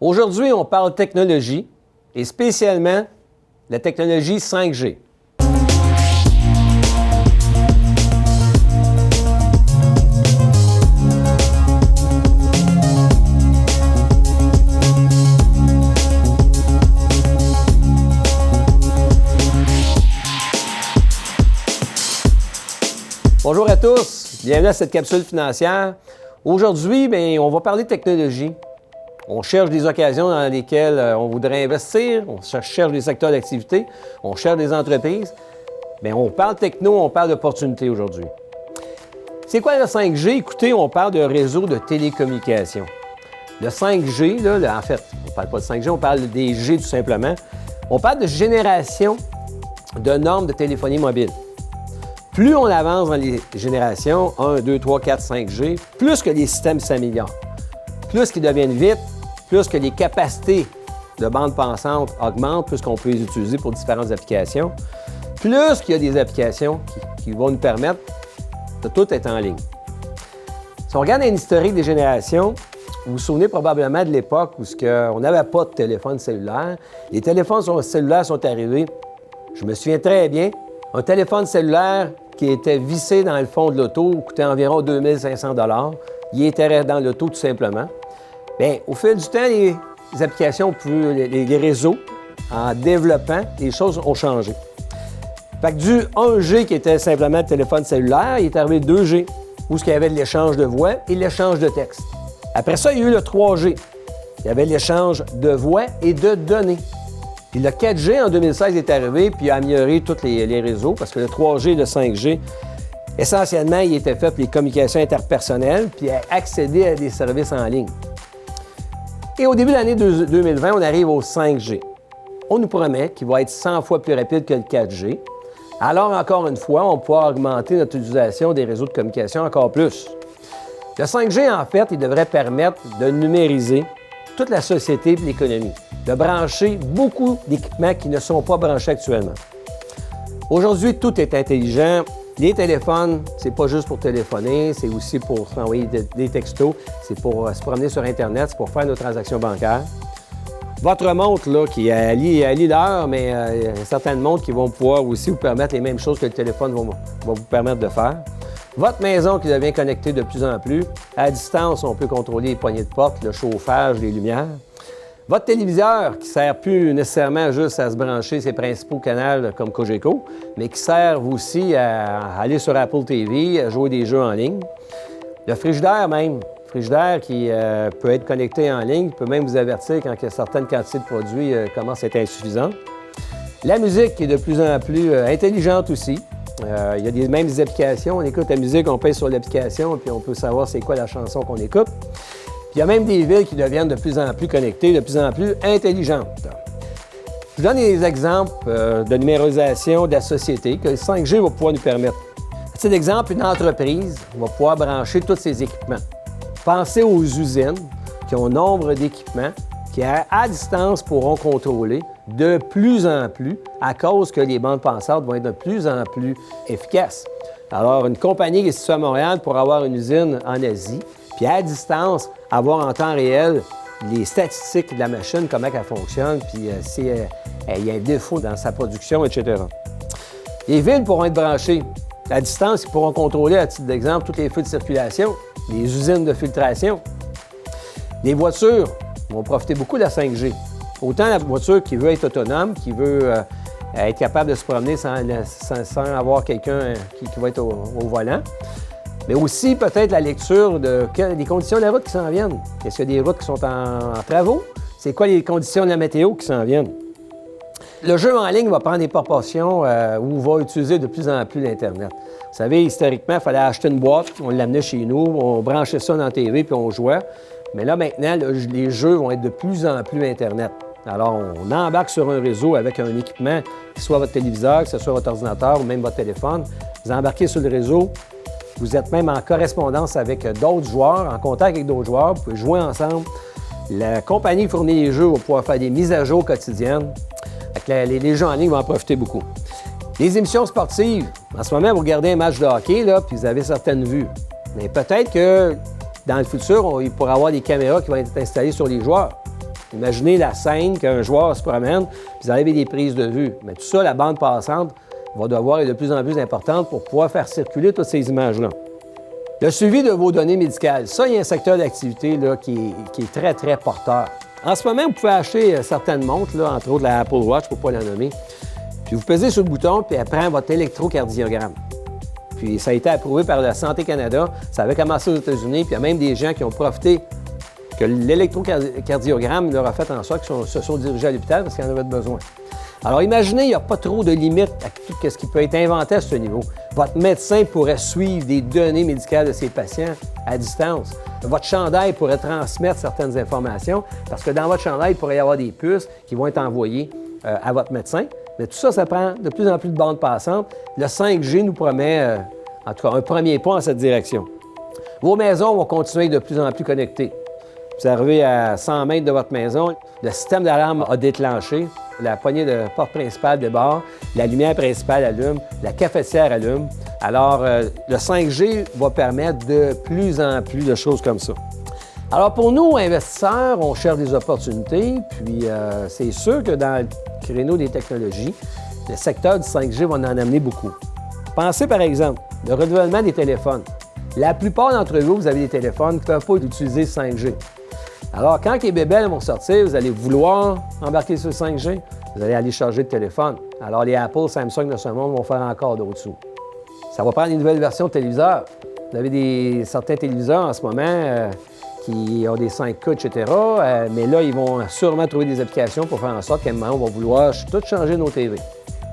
Aujourd'hui, on parle technologie et spécialement la technologie 5G. Bonjour à tous, bienvenue à cette capsule financière. Aujourd'hui, on va parler de technologie. On cherche des occasions dans lesquelles on voudrait investir, on cherche des secteurs d'activité, on cherche des entreprises. On parle techno, on parle d'opportunités aujourd'hui. C'est quoi le 5G? Écoutez, on parle de réseau de télécommunications. Le 5G, en fait, on ne parle pas de 5G, on parle des G tout simplement. On parle de génération de normes de téléphonie mobile. Plus on avance dans les générations, 1, 2, 3, 4, 5G, plus que les systèmes s'améliorent. Plus qu'ils deviennent vite, plus que les capacités de bande passante augmentent, plus qu'on peut les utiliser pour différentes applications, plus qu'il y a des applications qui vont nous permettre de tout être en ligne. Si on regarde un historique des générations, vous vous souvenez probablement de l'époque où on n'avait pas de téléphone cellulaire. Les téléphones cellulaires sont arrivés, je me souviens très bien, un téléphone cellulaire qui était vissé dans le fond de l'auto coûtait environ 2500 $. Il était dans l'auto tout simplement. Au fil du temps, les applications, les réseaux, en développant, les choses ont changé. Fait que du 1G qui était simplement le téléphone cellulaire, il est arrivé 2G, où il y avait de l'échange de voix et l'échange de texte. Après ça, il y a eu le 3G. Il y avait l'échange de voix et de données. Puis le 4G en 2016 est arrivé, puis il a amélioré tous les réseaux, parce que le 3G et le 5G, essentiellement, il était fait pour les communications interpersonnelles, puis accéder à des services en ligne. Et au début de l'année 2020, on arrive au 5G. On nous promet qu'il va être 100 fois plus rapide que le 4G. Alors, encore une fois, on pourra augmenter notre utilisation des réseaux de communication encore plus. Le 5G, en fait, il devrait permettre de numériser toute la société et l'économie, de brancher beaucoup d'équipements qui ne sont pas branchés actuellement. Aujourd'hui, tout est intelligent. Les téléphones, c'est pas juste pour téléphoner, c'est aussi pour envoyer des textos, c'est pour se promener sur Internet, c'est pour faire nos transactions bancaires. Votre montre, là, qui allie l'heure, mais il y a certaines montres qui vont pouvoir aussi vous permettre les mêmes choses que le téléphone va vous permettre de faire. Votre maison qui devient connectée de plus en plus. À distance, on peut contrôler les poignées de porte, le chauffage, les lumières. Votre téléviseur, qui ne sert plus nécessairement juste à se brancher ses principaux canaux comme Cogeco, mais qui sert aussi à aller sur Apple TV, à jouer des jeux en ligne. Le frigidaire même, qui peut être connecté en ligne, peut même vous avertir quand certaines quantités de produits commencent à être insuffisantes. La musique qui est de plus en plus intelligente aussi. Il y a même des applications, on écoute la musique, on paye sur l'application, puis on peut savoir c'est quoi la chanson qu'on écoute. Puis il y a même des villes qui deviennent de plus en plus connectées, de plus en plus intelligentes. Je vous donne des exemples de numérisation de la société que le 5G va pouvoir nous permettre. À titre d'exemple, une entreprise va pouvoir brancher tous ses équipements. Pensez aux usines qui ont nombre d'équipements qui, à distance, pourront contrôler de plus en plus à cause que les bandes passantes vont être de plus en plus efficaces. Alors, une compagnie qui est située à Montréal pour avoir une usine en Asie, puis à distance, avoir en temps réel les statistiques de la machine, comment elle fonctionne, puis s'il y a un défaut dans sa production, etc. Les villes pourront être branchées. À distance, ils pourront contrôler, à titre d'exemple, tous les feux de circulation, les usines de filtration. Les voitures vont profiter beaucoup de la 5G. Autant la voiture qui veut être autonome, qui veut être capable de se promener sans avoir quelqu'un qui va être au volant, mais aussi peut-être la lecture des conditions de la route qui s'en viennent. Est-ce qu'il y a des routes qui sont en travaux? C'est quoi les conditions de la météo qui s'en viennent? Le jeu en ligne va prendre des proportions où on va utiliser de plus en plus l'Internet. Vous savez, historiquement, il fallait acheter une boîte, on l'amenait chez nous, on branchait ça dans la TV puis on jouait. Mais là, maintenant, les jeux vont être de plus en plus Internet. Alors, on embarque sur un réseau avec un équipement, que ce soit votre téléviseur, que ce soit votre ordinateur ou même votre téléphone. Vous embarquez sur le réseau, vous êtes même en correspondance avec d'autres joueurs, en contact avec d'autres joueurs, vous pouvez jouer ensemble. La compagnie qui fournit les jeux va pouvoir faire des mises à jour quotidiennes. Les jeux en ligne vont en profiter beaucoup. Les émissions sportives, en ce moment, vous regardez un match de hockey, là, puis vous avez certaines vues. Mais peut-être que dans le futur, il pourra y avoir des caméras qui vont être installées sur les joueurs. Imaginez la scène qu'un joueur se promène, puis vous avez des prises de vue. Mais tout ça, la bande passante va devoir être de plus en plus importante pour pouvoir faire circuler toutes ces images-là. Le suivi de vos données médicales, ça, il y a un secteur d'activité là, qui est très, très porteur. En ce moment, vous pouvez acheter certaines montres, là, entre autres la Apple Watch, pour ne pas la nommer, puis vous pesez sur le bouton, puis elle prend votre électrocardiogramme. Puis ça a été approuvé par la Santé Canada, ça avait commencé aux États-Unis, puis il y a même des gens qui ont profité que l'électrocardiogramme leur a fait en sorte qu'ils se sont dirigés à l'hôpital parce qu'ils en avaient besoin. Alors imaginez, il n'y a pas trop de limites à tout ce qui peut être inventé à ce niveau. Votre médecin pourrait suivre des données médicales de ses patients à distance. Votre chandail pourrait transmettre certaines informations parce que dans votre chandail, il pourrait y avoir des puces qui vont être envoyées à votre médecin. Mais tout ça, ça prend de plus en plus de bandes passantes. Le 5G nous promet, en tout cas, un premier pas en cette direction. Vos maisons vont continuer de plus en plus connectées. Vous arrivez à 100 mètres de votre maison, le système d'alarme a déclenché, la poignée de porte principale débarre, la lumière principale allume, la cafetière allume. Alors, le 5G va permettre de plus en plus de choses comme ça. Alors, pour nous, investisseurs, on cherche des opportunités, puis c'est sûr que dans le créneau des technologies, le secteur du 5G va en amener beaucoup. Pensez, par exemple, le renouvellement des téléphones. La plupart d'entre vous, vous avez des téléphones qui ne peuvent pas utiliser 5G. Alors, quand les bébelles vont sortir, vous allez vouloir embarquer sur le 5G, vous allez aller charger le téléphone. Alors, les Apple, Samsung de ce monde vont faire encore d'autres sous. Ça va prendre une nouvelle version de téléviseur. Vous avez certains téléviseurs en ce moment qui ont des 5K, etc. Mais là, ils vont sûrement trouver des applications pour faire en sorte qu'à un moment, on va vouloir tout changer nos TV.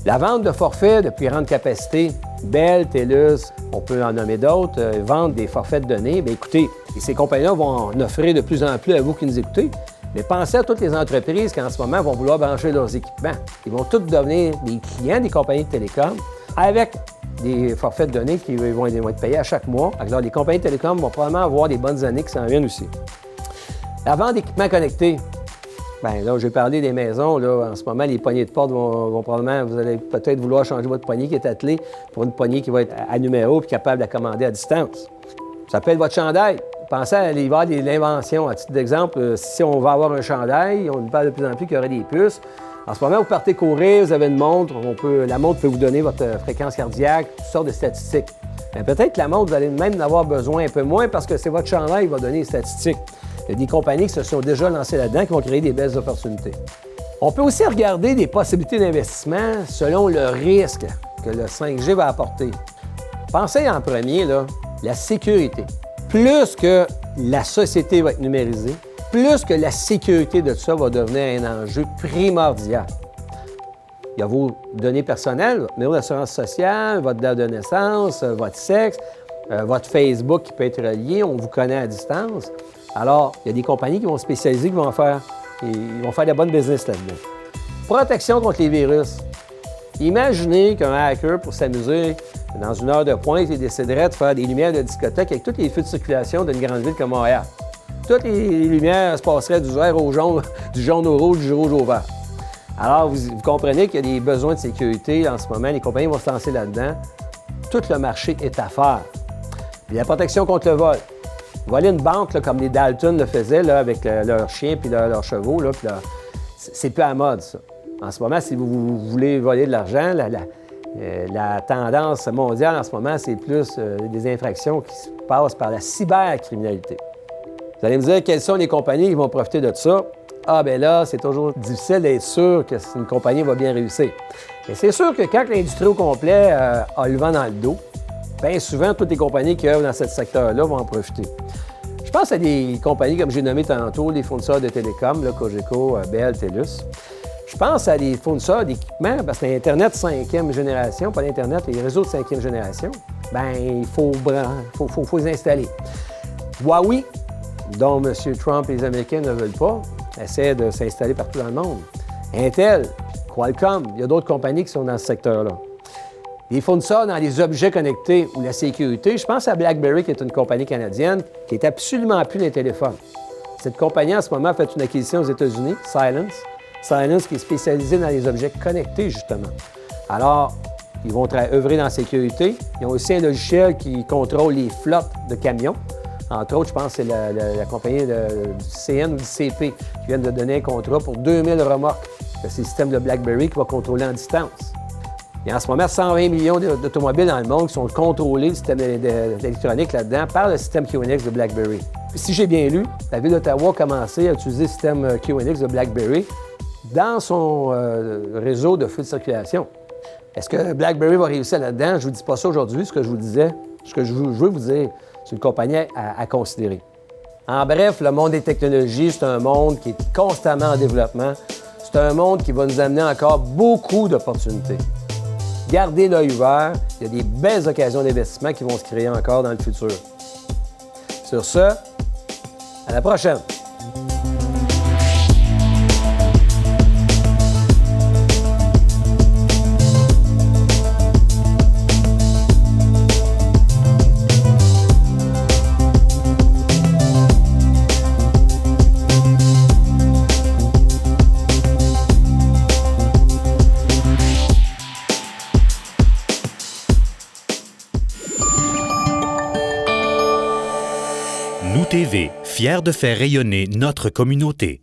La vente de forfaits de plus grande capacité, Bell, TELUS, on peut en nommer d'autres, vendent des forfaits de données. Bien, écoutez, ces compagnies-là vont en offrir de plus en plus à vous qui nous écoutez. Mais pensez à toutes les entreprises qui, en ce moment, vont vouloir brancher leurs équipements. Ils vont tous devenir des clients des compagnies de télécom avec des forfaits de données qui vont être payés à chaque mois. Alors, les compagnies de télécom vont probablement avoir des bonnes années qui s'en viennent aussi. La vente d'équipements connectés. Bien, là, j'ai parlé des maisons. Là, en ce moment, les poignées de porte vont probablement... Vous allez peut-être vouloir changer votre poignée qui est attelée pour une poignée qui va être à numéro et capable de la commander à distance. Ça peut être votre chandail. Pensez à l'hiver de l'invention. À titre d'exemple, si on va avoir un chandail, on nous parle de plus en plus qu'il y aurait des puces. En ce moment, vous partez courir, vous avez une montre. La montre peut vous donner votre fréquence cardiaque, toutes sortes de statistiques. Mais peut-être que la montre, vous allez même en avoir besoin un peu moins parce que c'est votre chandail qui va donner les statistiques. Il y a des compagnies qui se sont déjà lancées là-dedans qui vont créer des belles opportunités. On peut aussi regarder des possibilités d'investissement selon le risque que le 5G va apporter. Pensez en premier, là, la sécurité. Plus que la société va être numérisée, plus que la sécurité de tout ça va devenir un enjeu primordial. Il y a vos données personnelles, votre numéro d'assurance sociale, votre date de naissance, votre sexe, votre Facebook qui peut être relié, on vous connaît à distance. Alors, il y a des compagnies qui vont se spécialiser, qui vont faire de bonnes business là-dedans. Protection contre les virus. Imaginez qu'un hacker, pour s'amuser, dans une heure de pointe, il déciderait de faire des lumières de discothèque avec tous les feux de circulation d'une grande ville comme Montréal. Toutes les lumières se passeraient du vert au jaune, du jaune au rouge, du rouge au vert. Alors, vous comprenez qu'il y a des besoins de sécurité en ce moment. Les compagnies vont se lancer là-dedans. Tout le marché est à faire. Puis la protection contre le vol. Voler une banque, là, comme les Dalton le faisaient là, avec leurs chiens et leurs chevaux, là, c'est plus à la mode, ça. En ce moment, si vous voulez voler de l'argent, la tendance mondiale en ce moment, c'est plus des infractions qui se passent par la cybercriminalité. Vous allez me dire quelles sont les compagnies qui vont profiter de ça. Ah, bien là, c'est toujours difficile d'être sûr que une compagnie va bien réussir. Mais c'est sûr que quand l'industrie au complet a le vent dans le dos, bien souvent, toutes les compagnies qui œuvrent dans ce secteur-là vont en profiter. Je pense à des compagnies, comme j'ai nommé tantôt, les fournisseurs de télécom, là, Cogeco, Bell, TELUS. Je pense à des fournisseurs d'équipements, parce que l'Internet 5e génération, pas l'Internet, les réseaux de 5e génération, bien, il faut les installer. Huawei, dont M. Trump et les Américains ne veulent pas, essaie de s'installer partout dans le monde. Intel, Qualcomm, il y a d'autres compagnies qui sont dans ce secteur-là. Les fournisseurs dans les objets connectés ou la sécurité, je pense à BlackBerry, qui est une compagnie canadienne, qui est absolument plus des téléphones. Cette compagnie, en ce moment, a fait une acquisition aux États-Unis, Silence. Silence, qui est spécialisée dans les objets connectés, justement. Alors, ils vont œuvrer dans la sécurité. Ils ont aussi un logiciel qui contrôle les flottes de camions. Entre autres, je pense que c'est la compagnie du CN ou du CP qui vient de donner un contrat pour 2000 remorques de ces systèmes de BlackBerry qui va contrôler en distance. Il y a en ce moment 120 millions d'automobiles dans le monde qui sont contrôlés, le système électronique là-dedans, par le système QNX de BlackBerry. Puis, si j'ai bien lu, la Ville d'Ottawa a commencé à utiliser le système QNX de BlackBerry dans son réseau de flux de circulation. Est-ce que BlackBerry va réussir là-dedans? Je ne vous dis pas ça aujourd'hui, ce que je vous disais. Ce que je veux vous dire, c'est une compagnie à considérer. En bref, le monde des technologies, c'est un monde qui est constamment en développement. C'est un monde qui va nous amener encore beaucoup d'opportunités. Gardez l'œil ouvert, il y a des belles occasions d'investissement qui vont se créer encore dans le futur. Sur ce, à la prochaine! Nous TV, fiers de faire rayonner notre communauté.